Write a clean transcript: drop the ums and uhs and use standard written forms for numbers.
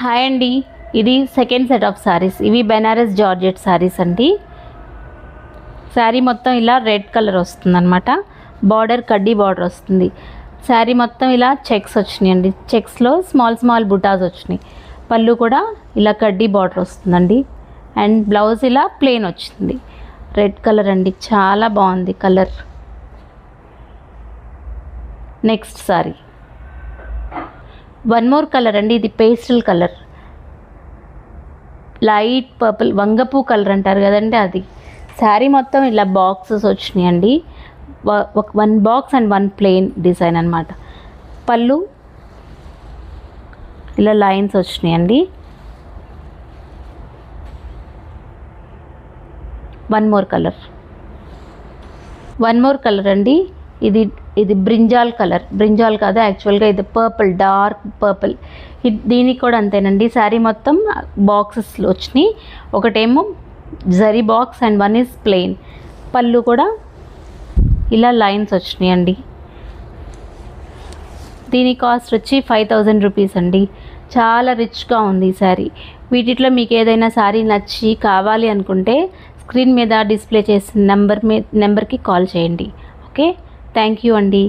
Hi అండి, ఇది second set of saris. ఇవి బెనారస్ జార్జెట్ సారీస్ అండి. శారీ మొత్తం ఇలా రెడ్ కలర్ వస్తుంది అనమాట. బార్డర్ కడ్డీ బార్డర్ వస్తుంది. శారీ మొత్తం ఇలా చెక్స్ వచ్చినాయి అండి. చెక్స్లో స్మాల్ స్మాల్ బుటాస్ వచ్చినాయి. పళ్ళు కూడా ఇలా కడ్డీ బార్డర్ వస్తుందండి. అండ్ బ్లౌజ్ ఇలా ప్లెయిన్ వచ్చింది. రెడ్ కలర్ అండి, చాలా బాగుంది colour. Next sorry one more colour అండి. ఇది పేస్టల్ కలర్, లైట్ పర్పుల్, వంగపూ కలర్ అంటారు కదండి అది. శారీ మొత్తం ఇలా బాక్సెస్ వచ్చినాయి అండి. One box and one plain design అనమాట. పళ్ళు ఇలా లైన్స్ వచ్చినాయి అండి. వన్ మోర్ కలర్ అండి. ఇది బ్రింజాల్ కలర్, బ్రింజాల్ కాదు యాక్చువల్గా ఇది పర్పుల్, డార్క్ పర్పుల్. దీనికి కూడా అంతేనండి. శారీ మొత్తం బాక్సెస్లో వచ్చినాయి. ఒకటేమో zari box and one is plain. పళ్ళు కూడా ఇలా లైన్స్ వచ్చినాయి అండి. దీని కాస్ట్ వచ్చి 5000 రూపీస్ అండి. చాలా రిచ్గా ఉంది ఈ శారీ. వీటిలో మీకు ఏదైనా శారీ నచ్చి కావాలి అనుకుంటే స్క్రీన్ మీద డిస్ప్లే చేసిన నెంబర్కి కాల్ చేయండి. ఓకే, థ్యాంక్ యూ అండి.